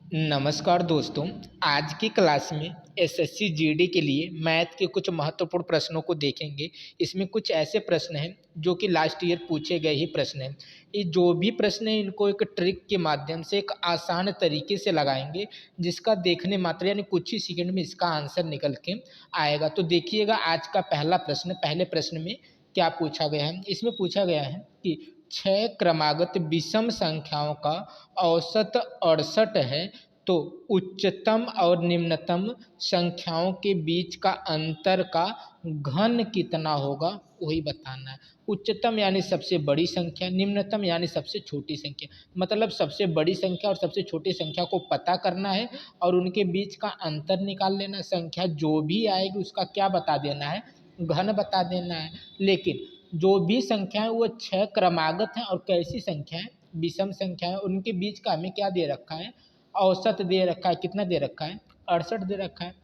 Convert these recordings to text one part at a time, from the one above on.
नमस्कार दोस्तों। आज की क्लास में एसएससी जीडी के लिए मैथ के कुछ महत्वपूर्ण प्रश्नों को देखेंगे। इसमें कुछ ऐसे प्रश्न हैं जो कि लास्ट ईयर पूछे गए ही प्रश्न हैं। ये जो भी प्रश्न हैं इनको एक ट्रिक के माध्यम से एक आसान तरीके से लगाएंगे, जिसका देखने मात्र यानी कुछ ही सेकंड में इसका आंसर निकल के आएगा। तो देखिएगा आज का पहला प्रश्न। पहले प्रश्न में क्या पूछा गया है? इसमें पूछा गया है कि 6 क्रमागत विषम संख्याओं का औसत 68 है, तो उच्चतम और निम्नतम संख्याओं के बीच का अंतर का घन कितना होगा, वही बताना है। उच्चतम यानी सबसे बड़ी संख्या, निम्नतम यानी सबसे छोटी संख्या। मतलब सबसे बड़ी संख्या और सबसे छोटी संख्या को पता करना है और उनके बीच का अंतर निकाल लेना है। संख्या जो भी आएगी उसका क्या बता देना है, घन बता देना है। लेकिन जो भी संख्या है वो 6 क्रमागत हैं और कैसी संख्या है, विषम संख्या है। उनके बीच का हमें क्या दे रखा है, औसत दे रखा है। कितना दे रखा है? 68 दे रखा है।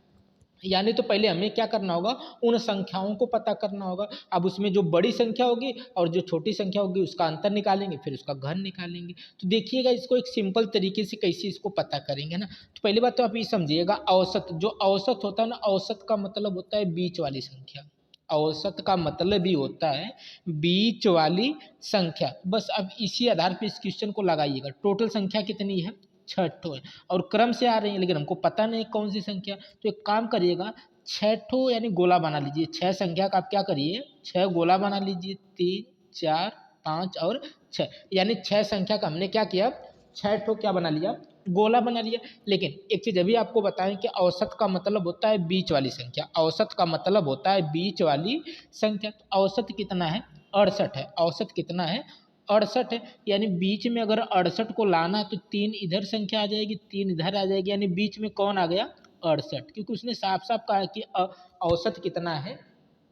यानी तो पहले हमें क्या करना होगा, उन संख्याओं को पता करना होगा। अब उसमें जो बड़ी संख्या होगी और जो छोटी संख्या होगी उसका अंतर निकालेंगे, फिर उसका घन निकालेंगे। तो देखिएगा इसको एक सिंपल तरीके से कैसे इसको पता करेंगे ना। तो पहली बात तो आप ये समझिएगा, औसत जो औसत होता है ना, औसत का मतलब होता है बीच वाली संख्या। औसत का मतलब ही होता है बीच वाली संख्या। बस अब इसी आधार पे इस क्वेश्चन को लगाइएगा। टोटल संख्या कितनी है? 6 ठो है और क्रम से आ रही है, लेकिन हमको पता नहीं कौन सी संख्या। तो एक काम करिएगा, 6 ठो यानी गोला बना लीजिए। 6 संख्या का आप क्या करिए, 6 गोला बना लीजिए। 3, 4, 5 और 6, यानी 6 संख्या का हमने क्या किया, 6 ठो क्या बना लिया, गोला बना लिया। लेकिन एक चीज अभी आपको बताएं कि औसत का मतलब होता है बीच वाली संख्या। औसत का मतलब होता है बीच वाली संख्या। तो औसत कितना है? 68 है। औसत कितना है? 68 है। यानी बीच में अगर 68 को लाना है तो 3 इधर संख्या आ जाएगी, 3 इधर आ जाएगी, यानी बीच में कौन आ गया? 68। क्योंकि उसने साफ साफ कहा कि औसत कितना है?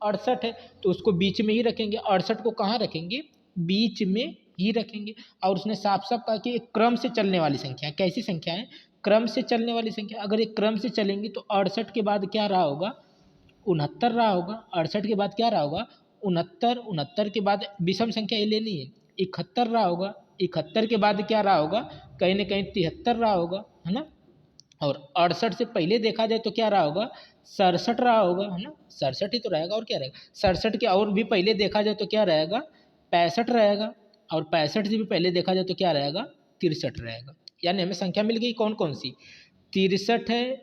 68 है। तो उसको बीच में ही रखेंगे। 68 को कहाँ रखेंगे? बीच में ही रखेंगे। और उसने साफ साफ कहा कि एक क्रम से चलने वाली संख्या है। कैसी संख्या है? क्रम से चलने वाली संख्या। अगर एक क्रम से चलेंगी तो 68 के बाद क्या रहा होगा? 69 रहा होगा। 68 के बाद क्या रहा होगा? 69। 69 के बाद विषम संख्या ये लेनी है, 71 रहा होगा। 71 के बाद क्या रहा होगा? कहीं ना कहीं 73 रहा होगा, है ना। और 68 से पहले देखा जाए तो क्या रहा होगा? 67 रहा होगा, है ना। 67 ही तो रहेगा, और क्या रहेगा? 67 के और भी पहले देखा जाए तो क्या रहेगा? 65 रहेगा। और 65 से भी पहले देखा जाए तो क्या रहेगा? 63 रहेगा। यानी हमें संख्या मिल गई कौन कौन सी? 63 है,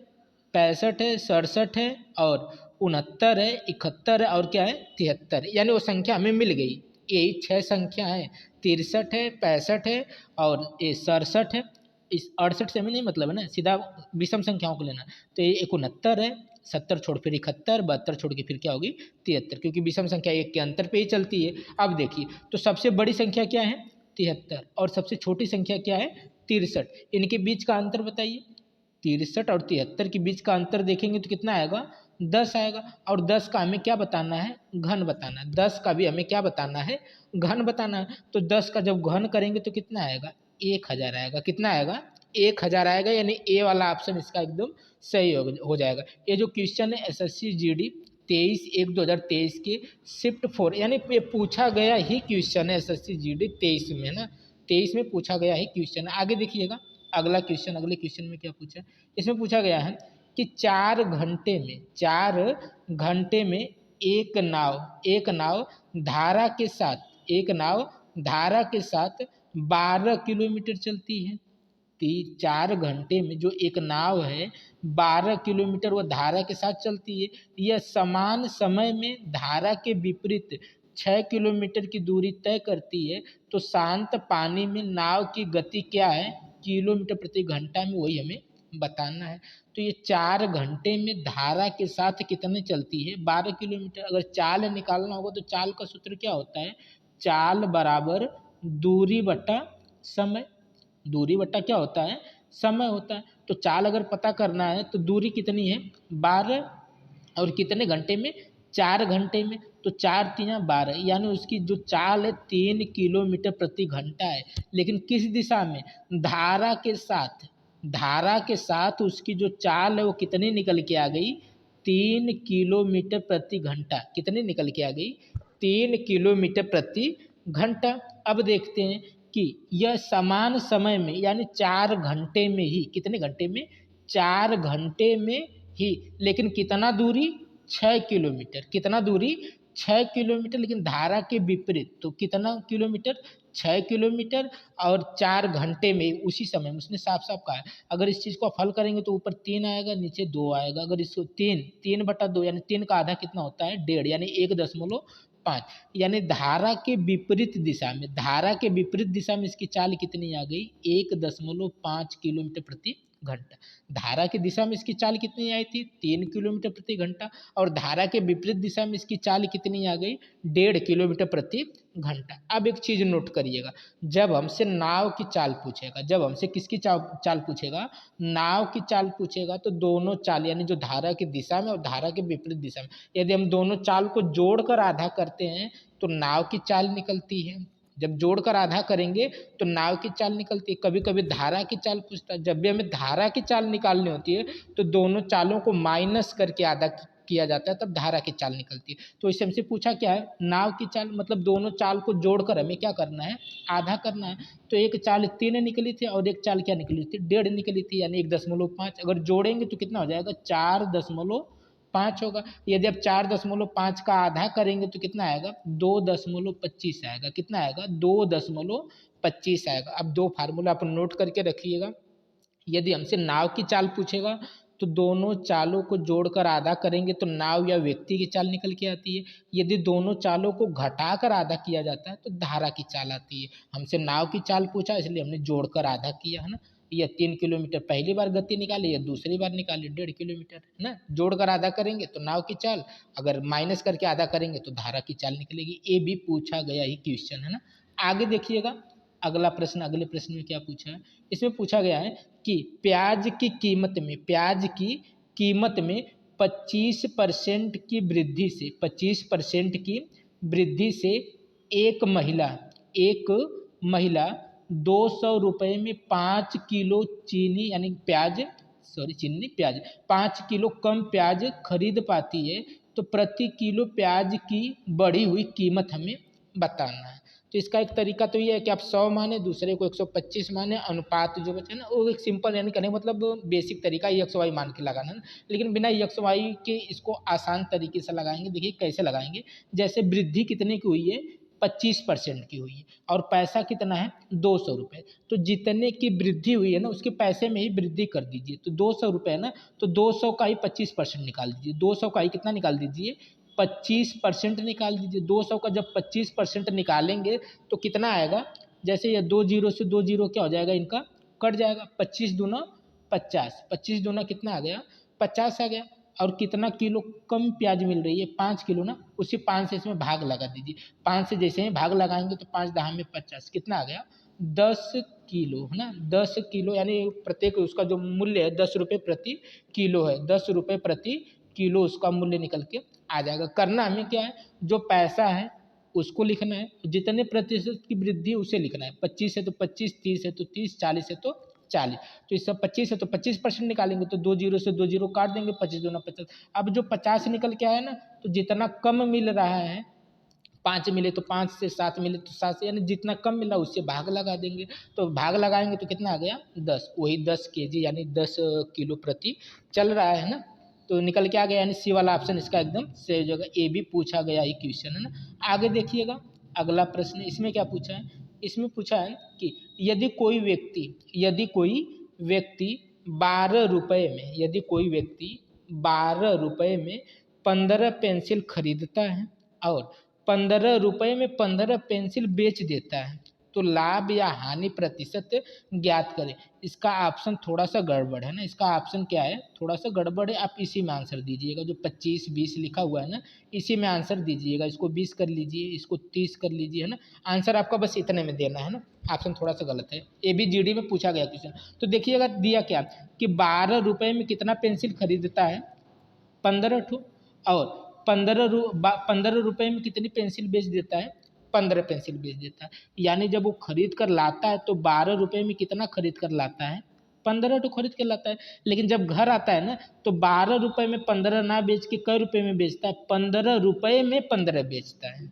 65 है, 67 है और 69 है, 71 है और क्या है? 73 है। यानी वो संख्या हमें मिल गई। यही 6 संख्या है। 63 है, 65 है और ये 67 है। इस 68 से हमें नहीं मतलब है ना, सीधा विषम संख्याओं को लेना। तो ये 69 है, 70 छोड़ फिर 71, 72 छोड़ के फिर क्या होगी? 73, क्योंकि विषम संख्या एक के अंतर पे ही चलती है। अब देखिए, तो सबसे बड़ी संख्या क्या है? 73। और सबसे छोटी संख्या क्या है? 63। इनके बीच का अंतर बताइए। 63 और 73 के बीच का अंतर देखेंगे तो कितना आएगा? 10 आएगा। और 10 का हमें क्या बताना है? घन बताना है। 10 का भी हमें क्या बताना है? घन बताना है। तो 10 का जब घन करेंगे तो कितना आएगा? 1000 आएगा। कितना आएगा? 1000 आएगा। यानी ए वाला ऑप्शन इसका एकदम सही हो जाएगा। ये जो क्वेश्चन है एसएससी जीडी 23/1/2023 के शिफ्ट 4, यानी ये पूछा गया ही क्वेश्चन है एसएससी जीडी 23 में ना। 23 में पूछा गया ही क्वेश्चन है। आगे देखिएगा अगला क्वेश्चन। अगले क्वेश्चन में क्या पूछा है? इसमें पूछा गया है कि 4 घंटे में एक नाव धारा के साथ 12 किलोमीटर चलती है। 4 घंटे में जो एक नाव है 12 किलोमीटर वो धारा के साथ चलती है। यह समान समय में धारा के विपरीत 6 किलोमीटर की दूरी तय करती है। तो शांत पानी में नाव की गति क्या है, किलोमीटर प्रति घंटा में, वही हमें बताना है। तो ये 4 घंटे में धारा के साथ कितने चलती है? 12 किलोमीटर। अगर चाल निकालना होगा तो चाल का सूत्र क्या होता है? चाल बराबर दूरी बटा समय। दूरी बट्टा क्या होता है? समय होता है। तो चाल अगर पता करना है तो दूरी कितनी है? 12। और कितने घंटे में? 4 घंटे में। तो 4×3=12, यानी उसकी जो चाल है 3 किलोमीटर प्रति घंटा है। लेकिन किस दिशा में? धारा के साथ। धारा के साथ उसकी जो चाल है वो कितनी निकल के आ गई? 3 किलोमीटर प्रति घंटा। कितनी निकल के आ गई? 3 किलोमीटर प्रति घंटा। अब देखते हैं कि यह समान समय में यानी 4 घंटे में ही, कितने घंटे में, 4 घंटे में ही, लेकिन कितना दूरी, 6 किलोमीटर, कितना दूरी, 6 किलोमीटर, लेकिन धारा के विपरीत, तो कितना किलोमीटर, 6 किलोमीटर, और 4 घंटे में, उसी समय में, उसने साफ साफ कहा है। अगर इस चीज़ को आप हल करेंगे तो ऊपर 3 आएगा, नीचे 2 आएगा। अगर इसको 3/2 यानी 3 का आधा कितना होता है, 1.5, यानी 1.5, यानी धारा के विपरीत दिशा में, धारा के विपरीत दिशा में इसकी चाल कितनी आ गई, 1.5 किलोमीटर प्रति घंटा। धारा की दिशा में इसकी चाल कितनी आई थी, 3 किलोमीटर प्रति घंटा, और धारा के विपरीत दिशा में इसकी चाल कितनी आ गई, 1.5 किलोमीटर प्रति घंटा। अब एक चीज नोट करिएगा, जब हमसे नाव की चाल पूछेगा, जब हमसे किसकी चाल पूछेगा, नाव की चाल पूछेगा, तो दोनों चाल यानी जो धारा की दिशा में और धारा के विपरीत दिशा में, यदि हम दोनों चाल को जोड़कर आधा करते हैं तो नाव की चाल निकलती है। जब जोड़कर आधा करेंगे तो नाव की चाल निकलती है। कभी कभी धारा की चाल पूछता है, जब भी हमें धारा की चाल निकालनी होती है तो दोनों चालों को माइनस करके आधा किया जाता है, तब धारा की चाल निकलती है। तो इससे हमसे पूछा क्या है, नाव की चाल, मतलब दोनों चाल को जोड़कर हमें क्या करना है, आधा करना है। तो एक चाल 3 निकली थी और एक चाल क्या निकली थी, 1.5 निकली थी, यानी 1.5। अगर जोड़ेंगे तो कितना हो जाएगा, 4.5 होगा। यदि आप 4.5 का आधा करेंगे तो कितना आएगा, 2.25 आएगा। कितना आएगा, 2.25 आएगा। अब 2 फार्मूला आप नोट करके रखिएगा। यदि हमसे नाव की चाल पूछेगा तो दोनों चालों को जोड़कर आधा करेंगे तो नाव या व्यक्ति की चाल निकल के आती है। यदि दोनों चालों को घटाकर आधा किया जाता है तो धारा की चाल आती है। हमसे नाव की चाल पूछा इसलिए हमने जोड़कर आधा किया, है ना। या 3 किलोमीटर पहली बार गति निकाली या दूसरी बार निकाली, 1.5 किलोमीटर, है ना। जोड़कर आधा करेंगे तो नाव की चाल, अगर माइनस करके आधा करेंगे तो धारा की चाल निकलेगी। ये भी पूछा गया ही क्वेश्चन, है ना। आगे देखिएगा, अगला प्रश्न, अगले प्रश्न में क्या पूछा है, इसमें पूछा गया है कि प्याज की कीमत में, प्याज की कीमत में 25% की वृद्धि से, 25% की वृद्धि से एक महिला 200 रुपये में 5 किलो चीनी यानी प्याज, सॉरी चीनी नहीं, प्याज, 5 किलो कम प्याज खरीद पाती है, तो प्रति किलो प्याज की बढ़ी हुई कीमत हमें बताना है। तो इसका एक तरीका तो ये है कि आप 100 माने, दूसरे को 125 माने, अनुपात जो बचे ना वो एक सिंपल यानी कहने मतलब बेसिक तरीका एक्स वाई मान के लगाना है। लेकिन बिना एक्स वाई के इसको आसान तरीके से लगाएंगे। देखिए कैसे लगाएंगे, जैसे वृद्धि कितने की हुई है, 25% की हुई है, और पैसा कितना है, 200 रुपये। तो जितने की वृद्धि हुई है ना उसके पैसे में ही वृद्धि कर दीजिए। तो 200 रुपये है ना, तो 200 का ही 25% निकाल दीजिए। 200 का ही कितना निकाल दीजिए, 25% निकाल दीजिए। 200 का जब 25% निकालेंगे तो कितना आएगा, जैसे ये 2 जीरो से 2 जीरो क्या हो जाएगा, इनका कट जाएगा। 25 दूना 50, 25 दूना कितना आ गया, 50 आ गया। और कितना किलो कम प्याज मिल रही है, 5 किलो ना, उसी 5 से इसमें भाग लगा दीजिए। 5 से जैसे ही भाग लगाएंगे तो 5 दहा में 50, कितना आ गया, 10 किलो, है ना। 10 किलो यानी प्रत्येक उसका जो मूल्य है 10 रुपये प्रति किलो है, 10 रुपये प्रति किलो उसका मूल्य निकल के आ जाएगा। करना हमें क्या है, जो पैसा है उसको लिखना है, जितने प्रतिशत की वृद्धि उसे लिखना है। 25 है तो 25, 30 है तो 30, 40 है तो 40। तो इस सब 25 है तो 25% निकालेंगे, तो 2 जीरो से 2 जीरो काट देंगे, 25 दूना 50। अब जो 50 निकल के आया ना, तो जितना कम मिल रहा है, 5 मिले तो 5 से, 7 मिले तो 7 से, यानी जितना कम मिला उससे भाग लगा देंगे। तो भाग लगाएंगे तो कितना आ गया, 10। वही 10 केजी यानी 10 किलो प्रति चल रहा है ना। तो निकल के आ गया, यानी सी वाला ऑप्शन इसका एकदम सही जगह। ए भी पूछा गया ही क्वेश्चन, है ना। आगे देखिएगा अगला प्रश्न, इसमें क्या पूछा है, इसमें पूछा है कि यदि कोई व्यक्ति 12 रुपये में, यदि कोई व्यक्ति 12 रुपये में 15 पेंसिल खरीदता है और 15 रुपये में 15 पेंसिल बेच देता है, तो लाभ या हानि प्रतिशत ज्ञात करें। इसका ऑप्शन थोड़ा सा गड़बड़ है ना, इसका ऑप्शन क्या है, थोड़ा सा गड़बड़ है। आप इसी में आंसर दीजिएगा, जो 25 20 लिखा हुआ है ना, इसी में आंसर दीजिएगा। इसको 20 कर लीजिए, इसको 30 कर लीजिए, है ना। आंसर आपका बस इतने में देना है ना, ऑप्शन थोड़ा सा गलत है। ABGD में पूछा गया क्वेश्चन। तो देखिएगा दिया क्या कि 12 रुपये में कितना पेंसिल खरीदता है, 15 ठो, और 15 रुपये में कितनी पेंसिल बेच देता है, 15 पेंसिल बेच देता है। यानी जब वो खरीद कर लाता है तो 12 रुपये में कितना खरीद कर लाता है, 15 तो खरीद के लाता है। लेकिन जब घर आता है ना तो 12 रुपये में 15 ना बेच के कई रुपये में बेचता है, 15 रुपये में 15 बेचता है।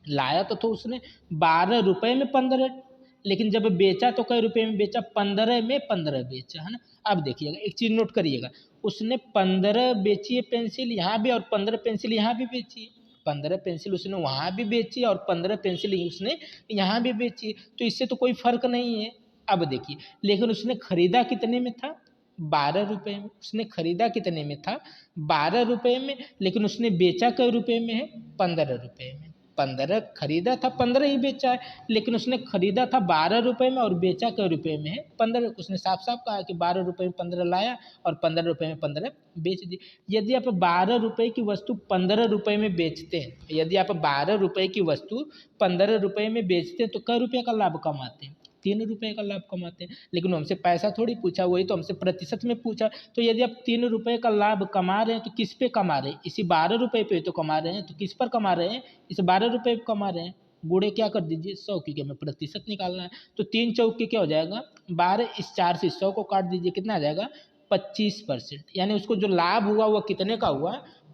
लाया तो उसने 12 रुपये में 15, लेकिन जब बेचा तो कई रुपए में बेचा, 15 में 15 बेचा, है ना। अब देखिएगा एक चीज़ नोट करिएगा, उसने 15 बेची है पेंसिल यहाँ भी और 15 पेंसिल यहाँ भी बेची है। 15 पेंसिल उसने वहाँ भी बेची और 15 पेंसिल उसने यहाँ भी बेची, तो इससे तो कोई फर्क नहीं है। अब देखिए, लेकिन उसने खरीदा कितने में था, 12 रुपए में। उसने खरीदा कितने में था, 12 रुपए में, लेकिन उसने बेचा कई रुपए में है, 15 रुपए में। 15 खरीदा था, 15 ही बेचा है, लेकिन उसने खरीदा था 12 रुपए में और बेचा कई रुपए में है, 15। उसने साफ साफ कहा कि 12 रुपए में 15 लाया और 15 रुपए में 15 बेच दी। यदि आप 12 रुपए की वस्तु 15 रुपए में बेचते हैं, यदि आप 12 रुपए की वस्तु 15 रुपए में बेचते हैं तो कई रुपये का लाभ कमाते हैं, 3 रुपए का लाभ कमाते हैं। लेकिन हमसे पैसा थोड़ी पूछा, वही तो हमसे प्रतिशत में पूछा। तो यदि आप 3 रुपए का लाभ कमा रहे हैं तो किस पे कमा रहे हैं, इसी 12 रुपए पे तो कमा रहे हैं। तो किस पर कमा रहे हैं, इस 12 रुपए पे कमा रहे हैं। गुणे क्या कर दीजिए 100, क्योंकि हमें प्रतिशत निकालना है। तो 3 चौके क्या हो जाएगा 12, इस 4 से 100 को काट दीजिए, कितना आ जाएगा 25%। यानी उसको जो लाभ हुआ वो कितने का हुआ,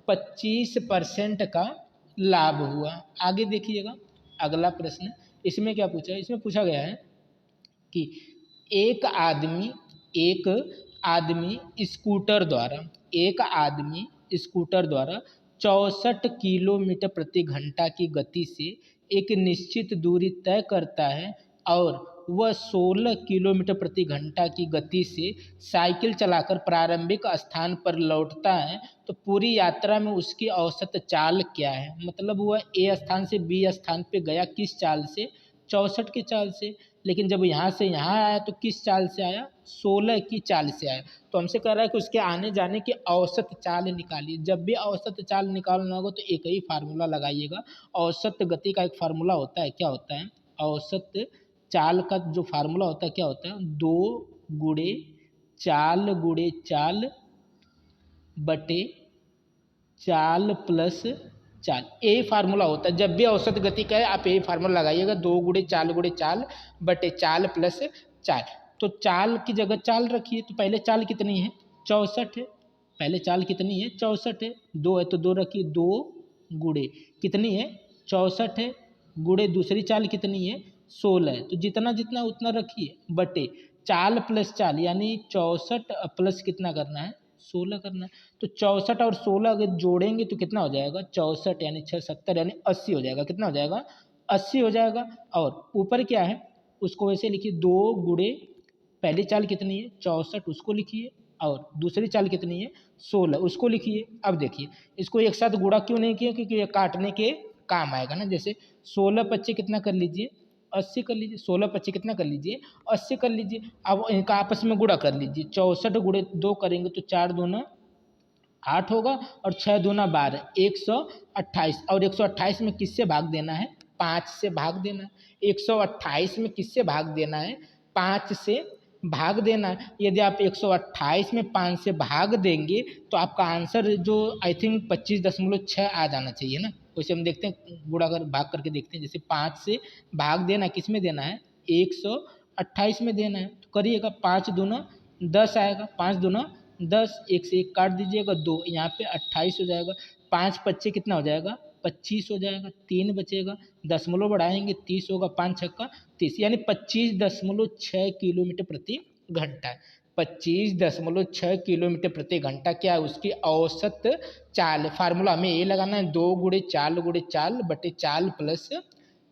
25% का लाभ हुआ। आगे देखिएगा अगला प्रश्न, इसमें क्या पूछा है, इसमें पूछा गया है कि एक आदमी स्कूटर द्वारा, एक आदमी स्कूटर द्वारा 64 किलोमीटर प्रति घंटा की गति से एक निश्चित दूरी तय करता है और वह 16 किलोमीटर प्रति घंटा की गति से साइकिल चलाकर प्रारंभिक स्थान पर लौटता है, तो पूरी यात्रा में उसकी औसत चाल क्या है। मतलब वह ए स्थान से बी स्थान पे गया किस चाल से, 64 की चाल से। लेकिन जब यहाँ से यहाँ आया तो किस चाल से आया, 16 की चाल से आया। तो हमसे कह रहा है कि उसके आने जाने की औसत चाल निकालिए। जब भी औसत चाल निकालना होगा तो एक ही फार्मूला लगाइएगा। औसत गति का एक फार्मूला होता है, क्या होता है, औसत चाल का जो फार्मूला होता है क्या होता है, 2 गुणे चाल बटे चाल प्लस चाल, यही फार्मूला होता है। जब भी औसत गति का है आप यही फार्मूला लगाइएगा, 2 गुणे चाल बटे चाल प्लस चाल। तो चाल की जगह चाल रखिए, तो पहले चाल कितनी है 64 है, पहले चाल कितनी है 64 है, 2 है तो 2 रखिए, 2 गुणे कितनी है 64 है, गुणे दूसरी चाल कितनी है 16 है, तो जितना जितना उतना रखिए, बटे चाल प्लस चाल, यानी 64 प्लस कितना करना है 16 करना है। तो 64 और 16 अगर जोड़ेंगे तो कितना हो जाएगा 64 यानी 6 70 यानी 80 हो जाएगा। कितना हो जाएगा 80 हो जाएगा। और ऊपर क्या है उसको वैसे लिखिए, 2 गुणे पहली चाल कितनी है 64 उसको लिखिए और दूसरी चाल कितनी है 16 उसको लिखिए। अब देखिए इसको एक साथ गुणा क्यों नहीं किया, क्योंकि ये काटने के काम आएगा ना। जैसे 16 25 कितना कर लीजिए 80 कर लीजिए, 16 25 कितना कर लीजिए 80 कर लीजिए। अब इनका आपस में गुणा कर लीजिए, 64 गुणे 2 करेंगे तो 4 दूना 8 होगा और 6 दूना 12, 128। और 128 में किससे भाग देना है 5 से भाग देना है। 128 में किससे भाग देना है 5 से भाग देना है। यदि आप 128 में 5 से भाग देंगे तो आपका आंसर जो आई थिंक 25.6 आ जाना चाहिए ना। वैसे हम देखते हैं गुणा कर भाग करके देखते हैं, जैसे 5 से भाग देना किस में देना है 128 में देना है। तो करिएगा 5 दूना 10 आएगा, 5 दूना 10, 1 से 1 काट दीजिएगा 2, यहाँ पे 28 हो जाएगा। 5 पच्चे कितना हो जाएगा 25 हो जाएगा, 3 बचेगा, दशमलव बढ़ाएंगे 30 होगा, 5 छक्का 30 यानी 25.6 किलोमीटर प्रति घंटा है। 25.6 किलोमीटर प्रति घंटा क्या है उसकी औसत चाल। फार्मूला हमें ये लगाना है, 2 गुणे चाल बटे चाल प्लस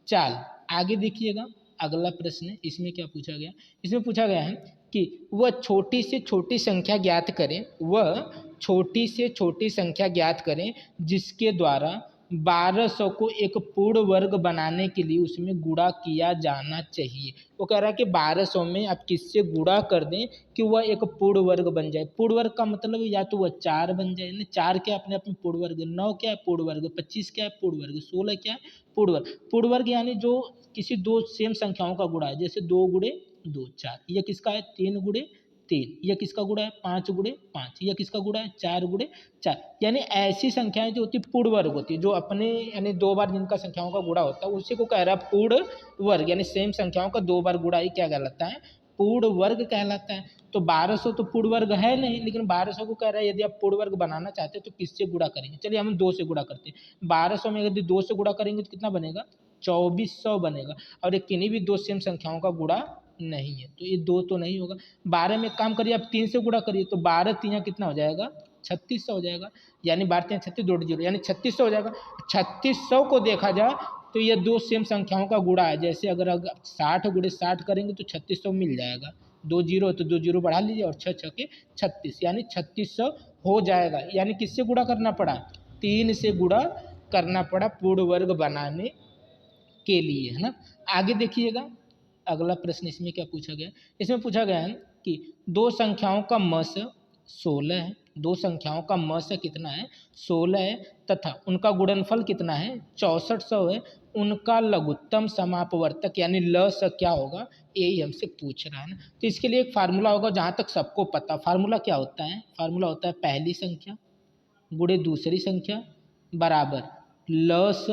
चाल। आगे देखिएगा अगला प्रश्न, इसमें क्या पूछा गया, इसमें पूछा गया है कि वह छोटी से छोटी संख्या ज्ञात करें, वह छोटी से छोटी संख्या ज्ञात करें जिसके द्वारा 1200 को एक पूर्ण वर्ग बनाने के लिए उसमें गुणा किया जाना चाहिए। वो कह रहा है कि 1200 में आप किससे गुणा कर दें कि वह एक पूर्ण वर्ग बन जाए। पूर्ण वर्ग का मतलब या तो वह 4 बन जाए, यानी 4 क्या अपने आप में पूर्ण वर्ग, 9 क्या है पूर्ण वर्ग, 25 क्या है पूर्ण वर्ग, 16 क्या है पूर्ण वर्ग। पूर्ण वर्ग यानी जो किसी दो सेम संख्याओं का गुणा है, जैसे 2 गुणे 2 4, यह किसका है 3 गुणे 3, यह किसका गुणा है 5 गुणे 5, यह किसका गुणा है 4 गुणे 4। यानी ऐसी संख्याएं जो होती है पूर्ण वर्ग होती है, जो अपने यानी 2 बार जिनका संख्याओं का गुणा होता है उसी को कह रहा है पूर्ण वर्ग। यानी सेम संख्याओं का 2 बार गुणा ही क्या कहलाता है पूर्ण वर्ग कहलाता है। तो 1200 तो पूर्ण वर्ग है नहीं, लेकिन 1200 को कह रहा है यदि आप पूर्ण वर्ग बनाना चाहते हैं तो किससे गुणा करेंगे। चलिए हम 2 से गुणा करते हैं। 1200 में यदि 2 से गुणा करेंगे तो कितना बनेगा 2400 बनेगा। और ये किन्हीं भी दो सेम संख्याओं का गुणा नहीं है, तो ये 2 तो नहीं होगा। 12 में एक काम करिए, आप 3 से गुणा करिए, तो 12 3 कितना हो जाएगा, 3600 हो जाएगा। यानी 12 3 36, 2 0, यानी 3600 हो जाएगा। 3600 को देखा जाए तो ये दो सेम संख्याओं का गुणा है। जैसे अगर 60 गुणे 60 करेंगे तो 3600 मिल जाएगा। 2 जीरो तो 2 जीरो बढ़ा लीजिए, और 6 6 के 36, यानी 3600 हो जाएगा। यानी किससे गुणा करना पड़ा, 3 से गुणा करना पड़ा पूर्ण वर्ग बनाने के लिए, है ना। आगे देखिएगा, अगला प्रश्न इसमें क्या पूछा गया, इसमें पूछा गया है कि दो संख्याओं का मस 16 है, दो संख्याओं का मस कितना है, 16 है, तथा उनका गुणनफल कितना है, 6400 है। उनका लघुत्तम समापवर्तक यानी लस क्या होगा, यही हमसे पूछ रहा है ना। तो इसके लिए एक फार्मूला होगा, जहाँ तक सबको पता। फार्मूला क्या होता है, फार्मूला होता है पहली संख्या गुणे दूसरी संख्या बराबर लस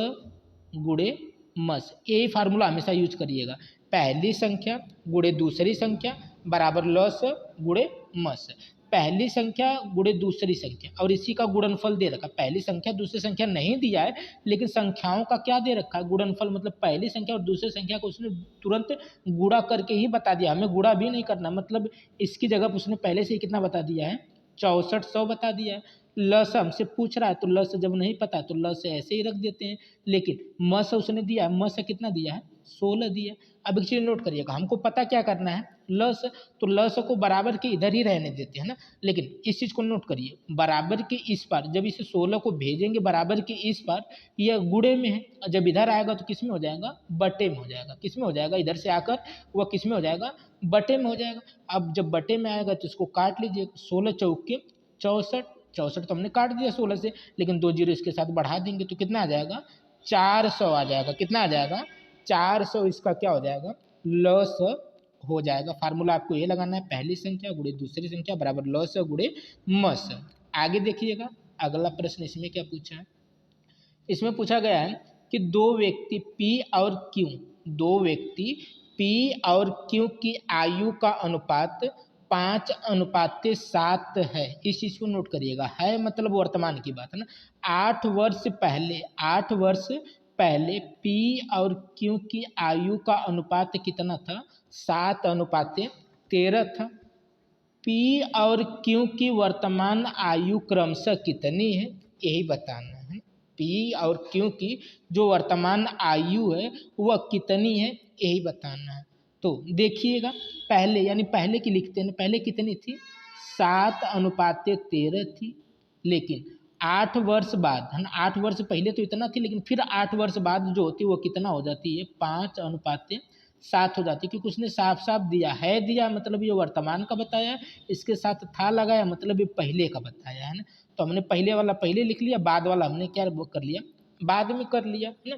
गुणे मस। यही फार्मूला हमेशा यूज करिएगा, पहली संख्या गुणे दूसरी संख्या बराबर लस गुणे मस। पहली संख्या गुणे दूसरी संख्या, और इसी का गुणनफल दे रखा। पहली संख्या दूसरी संख्या नहीं दिया है, लेकिन संख्याओं का क्या दे रखा है, गुणनफल। मतलब पहली संख्या और दूसरी संख्या को उसने तुरंत गुणा करके ही बता दिया, हमें गुणा भी नहीं करना। मतलब इसकी जगह उसने पहले से ही कितना बता दिया है, 6400 बता दिया है। लस हमसे पूछ रहा है, तो लस जब नहीं पता तो लस ऐसे ही रख देते हैं। लेकिन मस उसने दिया है, मस कितना दिया है, 16 दिया है। अब एक चीज नोट करिएगा, हमको पता क्या करना है, लस, तो लस को बराबर के इधर ही रहने देते हैं ना। लेकिन इस चीज को नोट करिए, बराबर के इस पार जब इसे 16 को भेजेंगे बराबर के इस पार, यह गुणे में है, और जब इधर आएगा तो किस में हो जाएगा, बटे में हो जाएगा। किस में हो जाएगा, इधर से आकर वह किस में हो जाएगा, बटे में हो जाएगा। अब जब बटे में आएगा तो इसको काट लीजिए, 16 चौके 64, 64 तो हमने काट दिया 16 से, लेकिन 2 जीरो इसके साथ बढ़ा देंगे तो कितना आ जाएगा, 400 आ जाएगा। कितना आ जाएगा, 400 इसका क्या हो जाएगा, लस हो जाएगा। फार्मूला आपको ये लगाना है, पहली संख्या गुणे दूसरी संख्या बराबर लस गुणे मस। आगे देखिएगा, अगला प्रश्न इसमें क्या पूछा है, इसमें पूछा गया है कि दो व्यक्ति P और Q, दो व्यक्ति P और Q की आयु का अनुपात 5:7 है। इस चीज को नोट करिएगा, है मतलब वर्तमान की बात है ना। 8 वर्ष पहले, 8 वर्ष पहले P और Q की आयु का अनुपात कितना था, 7:13 था। P और Q की वर्तमान आयु क्रमशः कितनी है, यही बताना है। P और Q की जो वर्तमान आयु है वह कितनी है, यही बताना है। तो देखिएगा, पहले यानी पहले की लिखते हैं, पहले कितनी थी, 7:13 थी। लेकिन 8 वर्ष बाद है ना, 8 वर्ष पहले तो इतना थी, लेकिन फिर 8 वर्ष बाद जो होती है वो कितना हो जाती है, 5:7 हो जाती है। क्योंकि उसने साफ साफ दिया है, दिया मतलब ये वर्तमान का बताया, इसके साथ था लगाया मतलब ये पहले का बताया है ना। तो हमने पहले वाला पहले लिख लिया, बाद वाला हमने क्या कर लिया, बाद में कर लिया है ना।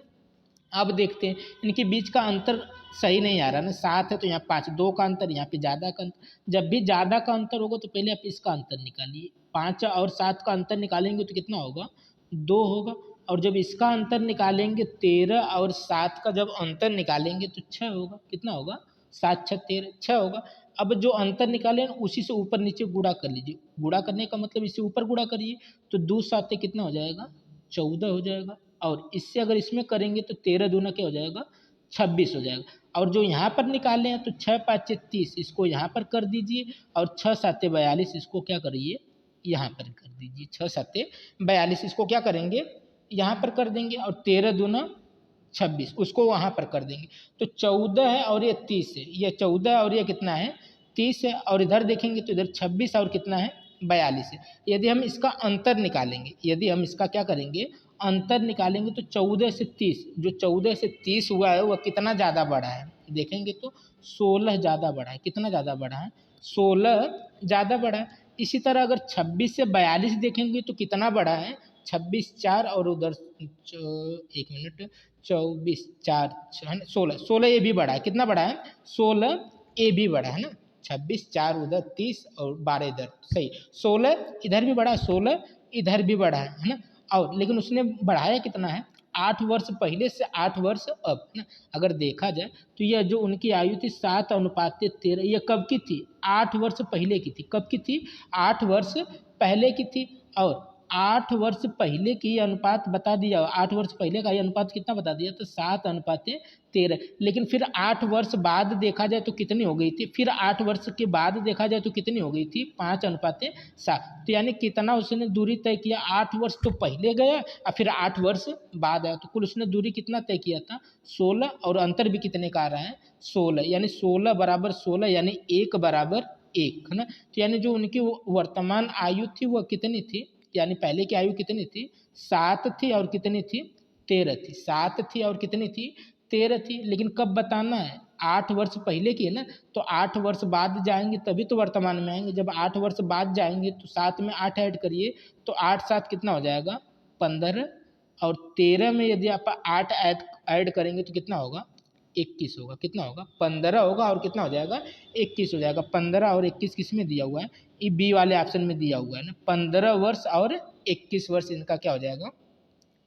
अब देखते हैं, इनके बीच का अंतर सही नहीं आ रहा ना, 7 है तो यहाँ 5, 2 का अंतर, यहाँ पे ज़्यादा का अंतर। जब भी ज़्यादा का अंतर होगा तो पहले आप इसका अंतर निकालिए, 5 और 7 का अंतर निकालेंगे तो कितना होगा, 2 होगा। और जब इसका अंतर निकालेंगे 13 और 7 का जब अंतर निकालेंगे तो 6 होगा। कितना होगा, 7 6 13, 6 होगा। अब जो अंतर निकाले उसी से ऊपर नीचे गुणा कर लीजिए। गुणा करने का मतलब इससे ऊपर गुणा करिए, तो 2 7 कितना हो जाएगा, 14 हो जाएगा। और इससे अगर इसमें करेंगे तो 13 दूना क्या हो जाएगा, 26 हो जाएगा। और जो यहाँ पर निकाले हैं तो 6 5 30, इसको यहाँ पर कर दीजिए, और 6 7 42, इसको क्या करिए, यहाँ पर कर दीजिए। 6 7 42 इसको क्या करेंगे, यहाँ पर कर देंगे, और 13 दूना 26 उसको वहाँ पर कर देंगे। तो 14 है और ये 30 है, ये 14 और ये कितना है, 30 है। और इधर देखेंगे तो इधर 26 और कितना है, 42 है। यदि हम इसका अंतर निकालेंगे, यदि हम इसका क्या करेंगे, अंतर निकालेंगे, तो 14 से 30, जो 14 से 30 हुआ है वह कितना ज़्यादा बड़ा है, देखेंगे तो 16 ज़्यादा बड़ा है। कितना ज़्यादा बड़ा है, 16 ज़्यादा बड़ा है। इसी तरह अगर 26 से 42 देखेंगे तो कितना बड़ा है, 26 4 और उधर 24 4 है ना, 16, 16 ये भी बड़ा है। कितना बड़ा है, 16 ये भी बड़ा है ना। 26 4 उधर 30 और 12 इधर, सही। 16 इधर भी बड़ा है, 16 इधर भी बड़ा है ना। और लेकिन उसने बढ़ाया कितना है, 8 वर्ष पहले से 8 वर्ष अब ना। अगर देखा जाए तो यह जो उनकी आयु थी 7:13, यह कब की थी, 8 वर्ष पहले की थी। कब की थी, 8 वर्ष पहले की थी। और 8 वर्ष पहले की अनुपात बता दिया, 8 वर्ष पहले का ये अनुपात कितना बता दिया, तो 7:13। लेकिन फिर 8 वर्ष बाद देखा जाए तो कितनी हो गई थी, फिर 8 वर्ष के बाद देखा जाए तो कितनी हो गई थी, 5:7। तो यानी कितना उसने दूरी तय किया, 8 वर्ष तो पहले गया और फिर 8 वर्ष बाद आया, तो कुल उसने दूरी कितना तय किया था, 16, और अंतर भी कितने का आ रहा है, 16, यानी 16 बराबर 16, यानी 1 बराबर 1, है ना। तो यानी जो उनकी वर्तमान आयु थी वह कितनी थी, यानी पहले की आयु कितनी थी, 7 थी, और कितनी थी, 13 थी, 7 थी और कितनी थी, 13 थी। लेकिन कब बताना है, 8 वर्ष पहले की है ना, तो 8 वर्ष बाद जाएंगे तभी तो वर्तमान में आएंगे। जब 8 वर्ष बाद जाएंगे तो 7 में 8 ऐड करिए, तो 8 7 कितना हो जाएगा, 15, और 13 में यदि आप 8 ऐड करेंगे तो कितना होगा, 21 होगा। कितना होगा, 15 होगा, और कितना हो जाएगा, 21 हो जाएगा। 15 और 21 किस में दिया हुआ है, ये बी वाले ऑप्शन में दिया हुआ है ना, 15 वर्ष और 21 वर्ष इनका क्या हो जाएगा,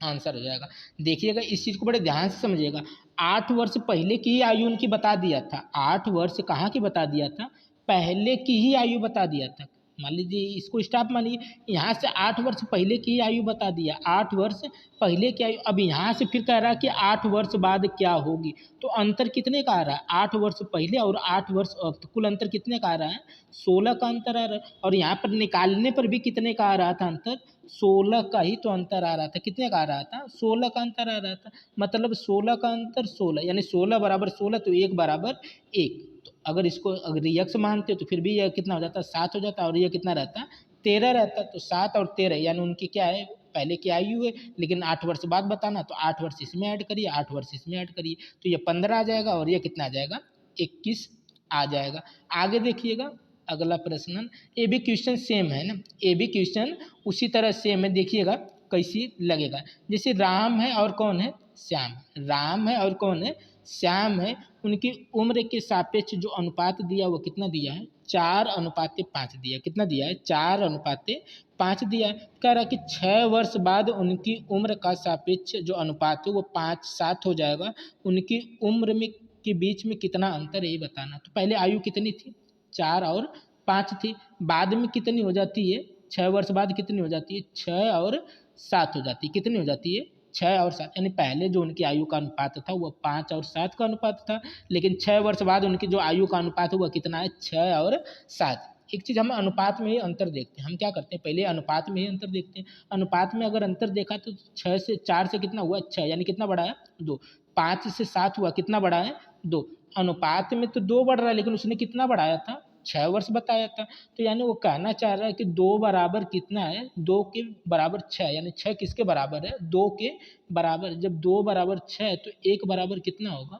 आंसर हो जाएगा। देखिएगा इस चीज़ को बड़े ध्यान से समझिएगा। 8 वर्ष पहले की ही आयु उनकी बता दिया था, 8 वर्ष कहाँ की बता दिया था, पहले की ही आयु बता दिया था। मान लीजिए इसको स्टॉप मानिए, यहाँ से 8 वर्ष पहले की आयु बता दिया, 8 वर्ष पहले की आयु। अब यहाँ से फिर कह रहा है कि 8 वर्ष बाद क्या होगी, तो अंतर कितने का आ रहा है, 8 वर्ष पहले और 8 वर्ष अब, तो कुल अंतर कितने का आ रहा है, 16 का अंतर आ रहा है। और यहाँ पर निकालने पर भी कितने का आ रहा था अंतर, 16 का ही तो अंतर आ रहा था। कितने का आ रहा था, 16 का अंतर आ रहा था। मतलब 16 का अंतर 16, यानी 16 बराबर 16, तो 1 बराबर 1। तो अगर इसको अगर यक्स मानते तो फिर भी यह कितना हो जाता, 7 हो जाता, और यह कितना रहता, 13 रहता। तो 7 और 13 यानी उनकी क्या है, पहले की आयु है, लेकिन 8 वर्ष बाद बताना, तो 8 वर्ष इसमें ऐड करिए, 8 वर्ष इसमें ऐड करिए, तो ये 15 आ जाएगा, और ये कितना आ जाएगा, 21 आ जाएगा। आगे देखिएगा अगला प्रश्न, ये भी क्वेश्चन सेम है ना, ये भी क्वेश्चन उसी तरह सेम है। देखिएगा कैसी लगेगा, जैसे राम है और कौन है, श्याम। राम है और कौन है, श्याम है। उनकी उम्र के सापेक्ष जो अनुपात दिया वो कितना दिया है, 4:5 दिया। कितना दिया है, 4:5 दिया है। कह रहा है कि 6 वर्ष बाद उनकी उम्र का सापेक्ष जो अनुपात है वो 5:7 हो जाएगा। उनकी उम्र में के बीच में कितना अंतर है ये बताना। तो पहले आयु कितनी थी, 4 और 5 थी, बाद में कितनी हो जाती है, 6 वर्ष बाद कितनी हो जाती है, 6 और 7 हो जाती है। कितनी हो जाती है, 6 और 7, यानी पहले जो उनकी आयु का अनुपात था वह 5 और 7 का अनुपात था, लेकिन 6 वर्ष बाद उनकी जो आयु का अनुपात है वह कितना है, 6 और 7। एक चीज़ हम अनुपात में ही अंतर देखते हैं, हम क्या करते हैं, पहले अनुपात में ही अंतर देखते हैं। अनुपात में अगर अंतर देखा तो 6 से 4 से कितना हुआ, 6, यानी कितना बढ़ा है, 2। 5 से 7 हुआ, कितना बढ़ा है, 2। अनुपात में तो 2 बढ़ रहा है, लेकिन उसने कितना बढ़ाया था, 6 वर्ष बताया था। तो यानी वो कहना चाह रहा है कि 2 बराबर कितना है, 2 के बराबर 6, यानी 6 किसके बराबर है, 2 के बराबर। जब 2 बराबर 6 है तो 1 बराबर कितना होगा,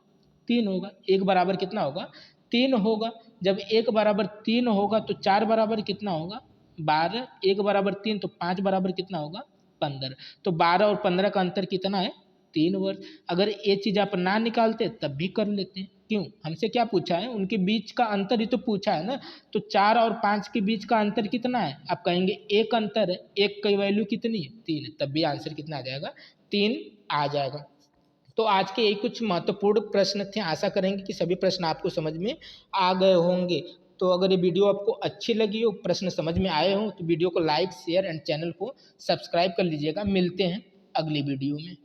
3 होगा। 1 बराबर कितना होगा, 3 होगा। जब 1 बराबर 3 होगा तो 4 बराबर कितना होगा, 12। 1 बराबर 3 तो 5 बराबर कितना होगा, 15। तो 12 और 15 का अंतर कितना है, 3 वर्ष। अगर ये चीज़ आप ना निकालते तब भी कर लेते हैं, क्यों, हमसे क्या पूछा है, उनके बीच का अंतर ही तो पूछा है ना। तो 4 और 5 के बीच का अंतर कितना है, आप कहेंगे 1 अंतर है, 1 की वैल्यू कितनी है, 3 है, तब भी आंसर कितना आ जाएगा, 3 आ जाएगा। तो आज के यही कुछ महत्वपूर्ण प्रश्न थे। आशा करेंगे कि सभी प्रश्न आपको समझ में आ गए होंगे। तो अगर ये वीडियो आपको अच्छी लगी हो, प्रश्न समझ में आए हों, तो वीडियो को लाइक शेयर एंड चैनल को सब्सक्राइब कर लीजिएगा। मिलते हैं अगली वीडियो में।